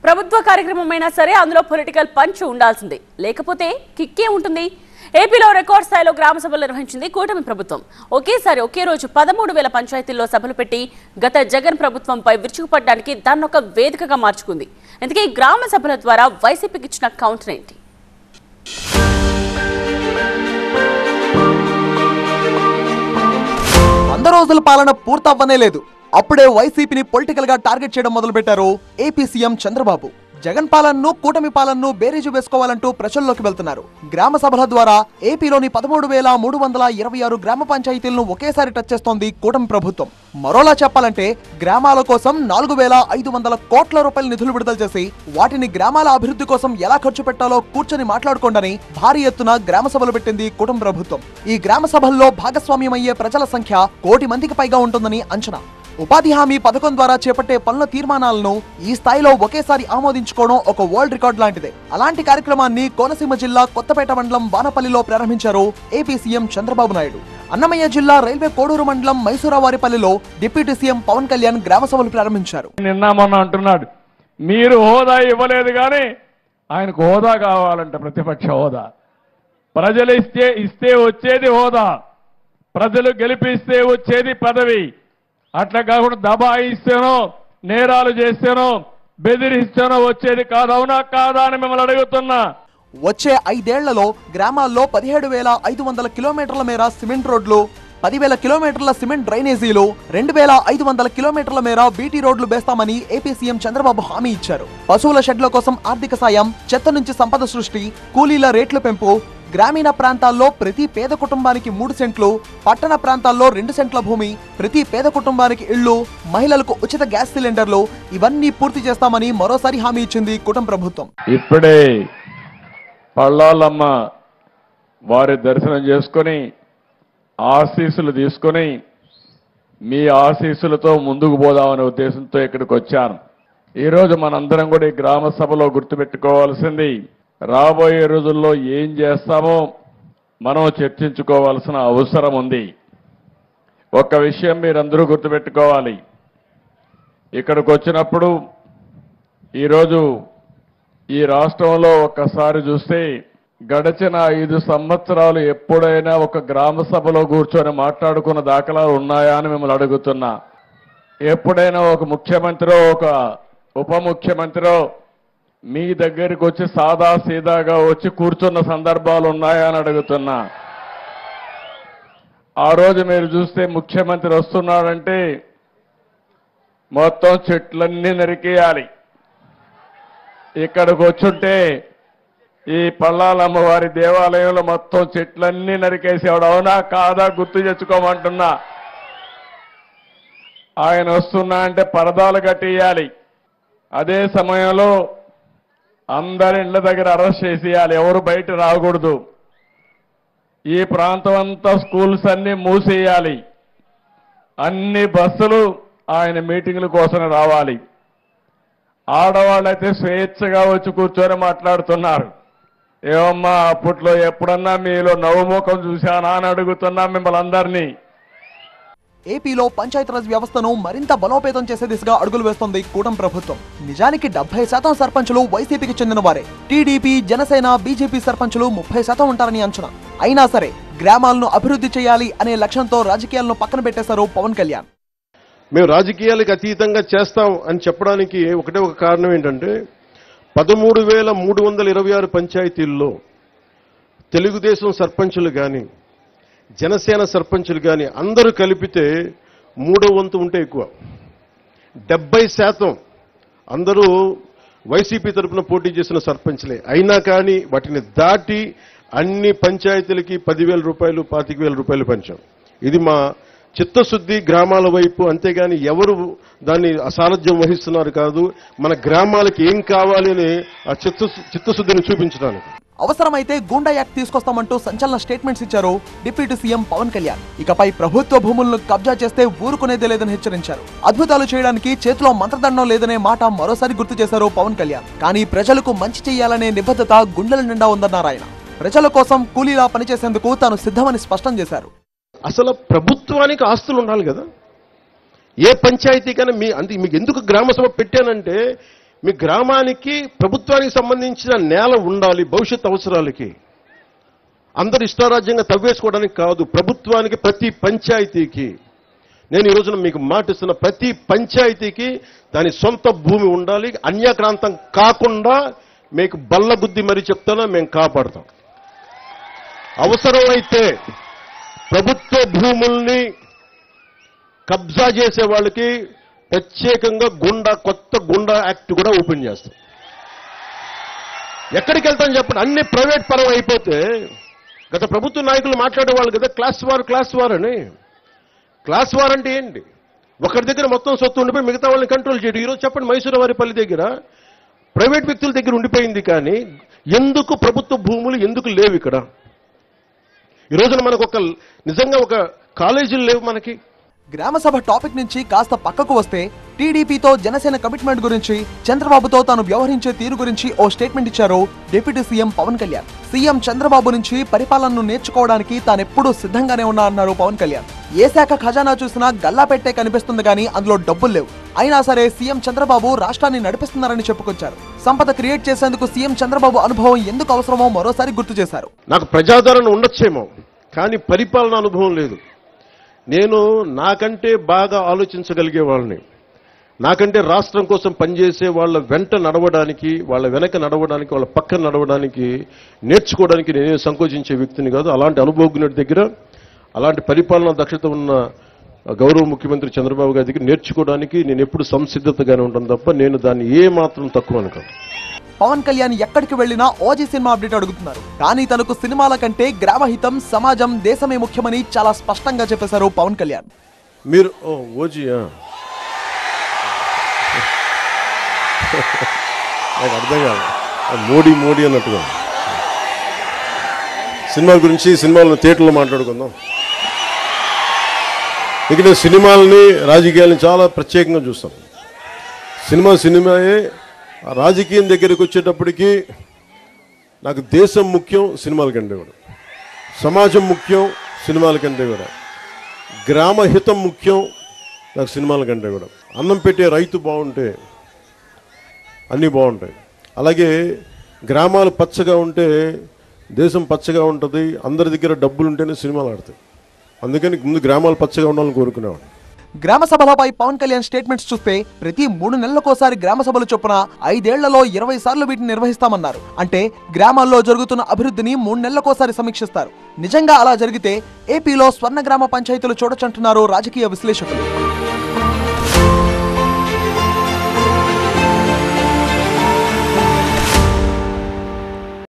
ప్రభుత్వ కార్యక్రమమైనా సరే అందులో పొలిటికల్ పంచ్ ఉండాల్సిందే, లేకపోతే కిక్కే ఉంటుంది. ఏపీలో రికార్డ్ స్థాయిలో గ్రామ సభలు నిర్వహించింది కూటమి ప్రభుత్వం. ఒకేసారి ఒకే రోజు 13,000 పంచాయతీల్లో సభలు పెట్టి గత జగన్ ప్రభుత్వంపై విరుచుకుపడడానికి దాన్ని ఒక వేదికగా మార్చుకుంది. అందుకే గ్రామ సభల ద్వారా వైసీపీకి ఇచ్చిన కౌంటర్ ఏంటి? వంద రోజుల పాలన పూర్తవ్వనే లేదు, అప్పుడే వైసీపీని పొలిటికల్ గా టార్గెట్ చేయడం మొదలుపెట్టారు ఏపీ సీఎం చంద్రబాబు. జగన్ పాలనను కూటమి పాలనను బేరీజు వేసుకోవాలంటూ ప్రజల్లోకి వెళ్తున్నారు. గ్రామ సభల ద్వారా ఏపీలోని 13,326 గ్రామ పంచాయతీలను ఒకేసారి టచ్ చేస్తోంది కూటమి ప్రభుత్వం. మరోలా చెప్పాలంటే గ్రామాల కోసం 4,500 కోట్ల రూపాయల నిధులు విడుదల చేసి వాటిని గ్రామాల అభివృద్ధి కోసం ఎలా ఖర్చు పెట్టాలో కూర్చొని మాట్లాడుకోండని భారీ ఎత్తున గ్రామ సభలు పెట్టింది కూటమి ప్రభుత్వం. ఈ గ్రామ సభల్లో భాగస్వామ్యమయ్యే ప్రజల సంఖ్య 1 కోటి మందికి పైగా ఉంటుందని అంచనా. ఉపాధి హామీ పథకం ద్వారా చేపట్టే పనుల తీర్మానాలను ఈ స్థాయిలో ఒకేసారి ఆమోదించుకోవడం ఒక వరల్డ్ రికార్డ్ లాంటిదే. అలాంటి కార్యక్రమాన్ని కోనసీమ జిల్లా కొత్తపేట మండలం వానపల్లిలో ప్రారంభించారు ఏపీ సీఎం చంద్రబాబు నాయుడు. అన్నమయ్య జిల్లా రైల్వే కోడూరు మండలం మైసూరావారిపల్లిలో డిప్యూటీ సీఎం పవన్ కళ్యాణ్ గ్రామ సభలు ప్రారంభించారు. నిన్న మొన్న అంటున్నాడు, మీరు హోదా ఇవ్వలేదు కానీ ఆయనకు హోదా కావాలంట, ప్రతిపక్ష హోదా. ప్రజలు ఇస్తే వచ్చేది హోదా, ప్రజలు గెలిపిస్తే వచ్చేది పదవి. అట్లా కాకుండా దబాయిస్తేనో నేరాలు చేస్తేనో బెదిరిస్తేనో వచ్చేది కాదు. అవునా కాదా అని మిమ్మల్ని అడుగుతున్నా. వచ్చే 5 ఏళ్లలో గ్రామాల్లో 17,500 కిలోమీటర్ల మేర సిమెంట్ రోడ్లు, 10,000 కిలోమీటర్ల సిమెంట్ డ్రైనేజీలు, 2,500 కిలోమీటర్ల మేర బీటీ రోడ్లు వేస్తామని ఏపీ సీఎం చంద్రబాబు హామీ ఇచ్చారు. పశువుల షెడ్ల కోసం ఆర్థిక సాయం, చెత్త నుంచి సంపద సృష్టి, కూలీల రేట్ల పెంపు, గ్రామీణ ప్రాంతాల్లో ప్రతి పేద కుటుంబానికి 3 సెంట్లు, పట్టణ ప్రాంతాల్లో 2 సెంట్ల భూమి, ప్రతి పేద కుటుంబానికి ఇళ్లు, మహిళలకు ఉచిత గ్యాస్ సిలిండర్లు, ఇవన్నీ పూర్తి చేస్తామని మరోసారి హామీ ఇచ్చింది కూటమి ప్రభుత్వం. ఇప్పుడే పళ్ళాలమ్మ వారి దర్శనం చేసుకొని ఆశీస్సులు తీసుకొని మీ ఆశీస్సులతో ముందుకు పోదామనే ఉద్దేశంతో ఇక్కడికి వచ్చాను. ఈరోజు మనందరం కూడా ఈ గ్రామ సభలో గుర్తుపెట్టుకోవాల్సింది, రాబోయే రోజుల్లో ఏం చేస్తామో మనం చర్చించుకోవాల్సిన అవసరం ఉంది. ఒక్క విషయం మీరందరూ గుర్తుపెట్టుకోవాలి, ఇక్కడికి వచ్చినప్పుడు ఈరోజు ఈ రాష్ట్రంలో ఒక్కసారి చూస్తే గడిచిన 5 సంవత్సరాలు ఎప్పుడైనా ఒక గ్రామ సభలో కూర్చొని మాట్లాడుకున్న దాఖలాలు ఉన్నాయా అని మిమ్మల్ని అడుగుతున్నా. ఎప్పుడైనా ఒక ముఖ్యమంత్రో ఒక ఉప ముఖ్యమంత్రో మీ దగ్గరికి వచ్చి సాదా సీదాగా వచ్చి కూర్చున్న సందర్భాలు ఉన్నాయా అని అడుగుతున్నా. ఆ రోజు మీరు చూస్తే ముఖ్యమంత్రి వస్తున్నాడంటే మొత్తం చెట్లన్నీ నరికేయాలి. ఇక్కడికి వచ్చుంటే ఈ పళ్ళాలమ్మవారి దేవాలయంలో మొత్తం చెట్లన్నీ నరికేసేవాడు. అవునా కాదా గుర్తు తెచ్చుకోమంటున్నా. ఆయన వస్తున్నా అంటే పరదాలు కట్టేయాలి. అదే సమయంలో అందరి ఇళ్ల దగ్గర అరెస్ట్ చేసేయాలి, ఎవరు బయట రాకూడదు. ఈ ప్రాంతం అంతా స్కూల్స్ అన్ని మూసేయాలి. అన్ని బస్సులు ఆయన మీటింగుల కోసం రావాలి. ఆడవాళ్ళైతే స్వేచ్ఛగా వచ్చి కూర్చొని మాట్లాడుతున్నారు. ఏమమ్మా అప్పట్లో ఎప్పుడన్నా మీలో నవ్వుముఖం చూశానా అని అడుగుతున్నా మిమ్మల్ని అందరినీ. ఏపీలో పంచాయతీరాజ్ వ్యవస్థను మరింత బలోపేతం చేసే దిశగా అడుగులు వేస్తోంది కూటమి ప్రభుత్వం. నిజానికి 70% సర్పంచులు వైసీపీకి చెందిన వారే. టీడీపీ, జనసేన, బీజేపీ సర్పంచులు 30% ఉంటారని అంచనా. అయినా సరే గ్రామాలను అభివృద్ధి చేయాలి అనే లక్ష్యంతో రాజకీయాలను పక్కన పెట్టేశారు పవన్ కళ్యాణ్. మేము రాజకీయాలకు అతీతంగా చేస్తాం అని చెప్పడానికి ఒకటే ఒక కారణం ఏంటంటే 13,326 పంచాయతీల్లో తెలుగుదేశం సర్పంచులు కానీ జనసేన సర్పంచులు కానీ అందరూ కలిపితే 3వ వంతు ఉంటే ఎక్కువ. 70% అందరూ వైసీపీ తరఫున పోటీ చేసిన సర్పంచ్లే. అయినా కానీ వాటిని దాటి అన్ని పంచాయతీలకి 10,000 రూపాయలు 25,000 రూపాయలు పంచాం. ఇది మా చిత్తశుద్ధి గ్రామాల వైపు. అంతేగాని ఎవరు దాన్ని అసారథ్యం వహిస్తున్నారు కాదు, మన గ్రామాలకి ఏం కావాలి అని ఆ చిత్తశుద్ధిని చూపించడానికి. అవసరమైతే గూండా యాక్ట్ తీసుకొస్తామంటూ సంచలన స్టేట్మెంట్స్ ఇచ్చారు డిప్యూటీ సీఎం పవన్ కళ్యాణ్. ఇకపై ప్రభుత్వ భూములను కబ్జా చేస్తే ఊరుకునేదే లేదని హెచ్చరించారు. అద్భుతాలు చేయడానికి చేతిలో మంత్రదండం లేదనే మాట మరోసారి గుర్తు చేశారు పవన్ కళ్యాణ్. కానీ ప్రజలకు మంచి చేయాలనే నిబద్ధత గుండెల నిండా ఉందన్నారు ఆయన. ప్రజల కోసం కూలీలా పనిచేసేందుకు తాను సిద్ధమని స్పష్టం చేశారు. అసలు ప్రభుత్వానికి ఆస్తులు ఉండాలి కదా. ఏ పంచాయతీకైనా మీకు ఎందుకు గ్రామ సభ పెట్టానంటే మీ గ్రామానికి ప్రభుత్వానికి సంబంధించిన నేల ఉండాలి భవిష్యత్ అవసరాలకి. అందరు ఇష్టారాజ్యంగా తవ్వేసుకోవడానికి కాదు, ప్రభుత్వానికి ప్రతి పంచాయతీకి. నేను ఈ రోజున మీకు మాటిస్తున్న, ప్రతి పంచాయతీకి దాని సొంత భూమి ఉండాలి. అన్యాక్రాంతం కాకుండా మీకు బల్లగుద్ది మరీ చెప్తానా, మేము కాపాడతాం. అవసరమైతే ప్రభుత్వ భూముల్ని కబ్జా చేసే వాళ్ళకి ప్రత్యేకంగా కొత్త గుండా యాక్ట్ కూడా ఓపెన్ చేస్తాం. ఎక్కడికి వెళ్తాం చెప్పండి? అన్ని ప్రైవేట్ పరం అయిపోతే, గత ప్రభుత్వ నాయకులు మాట్లాడేవాళ్ళు కదా క్లాస్ వార్ అని. క్లాస్ వార్ అంటే ఏంటి? ఒకరి దగ్గర మొత్తం సొత్తు ఉండిపోయి మిగతా వాళ్ళని కంట్రోల్ చేయడం. ఈరోజు చెప్పండి, మైసూరు వారిపల్లి దగ్గర ప్రైవేట్ వ్యక్తుల దగ్గర ఉండిపోయింది, కానీ ఎందుకు ప్రభుత్వ భూములు ఎందుకు లేవు ఇక్కడ? ఈ రోజున మనకు నిజంగా ఒక కాలేజీలు లేవు మనకి. గ్రామ సభ టాపిక్ నుంచి కాస్త పక్కకు వస్తే టీడీపీతో జనసేన కమిట్మెంట్ గురించి, చంద్రబాబుతో తాను వ్యవహరించే తీరు గురించి ఓ స్టేట్మెంట్ ఇచ్చారు deputy CM Pawan Kalyan. CM Chandrababu నుంచి పరిపాలనను నేర్చుకోవడానికి తానెప్పుడూ సిద్ధంగానే ఉన్నా అన్నారు పవన్ కళ్యాణ్. ఏ శాఖ ఖజానా చూసినా గల్లా పెట్టే కనిపిస్తుంది కానీ అందులో డబ్బులు లేవు. అయినా సరే సీఎం చంద్రబాబు రాష్ట్రాన్ని నడిపిస్తున్నారని చెప్పుకొచ్చారు. సంపద క్రియేట్ చేసేందుకు సీఎం చంద్రబాబు అనుభవం ఎందుకు అవసరమో మరోసారి గుర్తు చేశారు. నాకు ప్రజాదరణ ఉండొచ్చేమో, కానీ పరిపాలన అనుభవం లేదు. నేను నాకంటే బాగా ఆలోచించగలిగే వాళ్ళని, నాకంటే రాష్ట్రం కోసం పనిచేసే వాళ్ళ వెంట నడవడానికి, వాళ్ళ వెనక నడవడానికి, వాళ్ళ పక్కన నడవడానికి, నేర్చుకోవడానికి నేనే సంకోచించే వ్యక్తిని కాదు. అలాంటి అనుభవజ్ఞుడి దగ్గర, అలాంటి పరిపాలనా దక్షత ఉన్న గౌరవ ముఖ్యమంత్రి చంద్రబాబు గారి దగ్గర నేర్చుకోవడానికి నేను ఎప్పుడు సంసిద్ధతగానే ఉంటాను తప్ప నేను దాన్ని ఏ మాత్రం తక్కువ అనుకోను. పవన్ కళ్యాణ్ ఎక్కడికి వెళ్లినా ఓజీ సినిమా అప్డేట్ అడుగుతున్నారు. కానీ తనకు సినిమాల కంటే గ్రామహితం, సమాజం, దేశమే ముఖ్యమని చాలా స్పష్టంగా చెప్పేశారు పవన్ కళ్యాణ్. మీరు ఓజీయా? నాకు అర్థం కాదు, మోడీ అన్నట్టుగా. సినిమా గురించి సినిమాలను థియేటర్లో మాట్లాడుకుందాం. ఇక్కడ సినిమాలని, రాజకీయాలని చాలా ప్రత్యేకంగా చూస్తాం. సినిమాయే. రాజకీయం దగ్గరికి వచ్చేటప్పటికి నాకు దేశం ముఖ్యం సినిమాల కంటే కూడా, సమాజం ముఖ్యం సినిమాల కంటే కూడా, గ్రామహితం ముఖ్యం నాకు సినిమాల కంటే కూడా. అన్నం పెట్టే రైతు బాగుంటే అన్నీ బాగుంటాయి. అలాగే గ్రామాలు పచ్చగా ఉంటే దేశం పచ్చగా ఉంటుంది. అందరి దగ్గర డబ్బులు ఉంటేనే సినిమాలు ఆడతాయి. అందుకని ముందు గ్రామాలు పచ్చగా ఉండాలని కోరుకునేవాడు. గ్రామ సభలపై పవన్ కళ్యాణ్ స్టేట్మెంట్స్ చూస్తే ప్రతి 3 నెలలకోసారి గ్రామ సభలు చొప్పున 5 ఏళ్లలో 20 సార్లు వీటిని నిర్వహిస్తామన్నారు. అంటే గ్రామాల్లో జరుగుతున్న అభివృద్ధిని 3 నెలలకోసారి సమీక్షిస్తారు. నిజంగా అలా జరిగితే ఏపీలో స్వర్ణ గ్రామ పంచాయతీలు చూడొచ్చంటున్నారు రాజకీయ విశ్లేషకులు.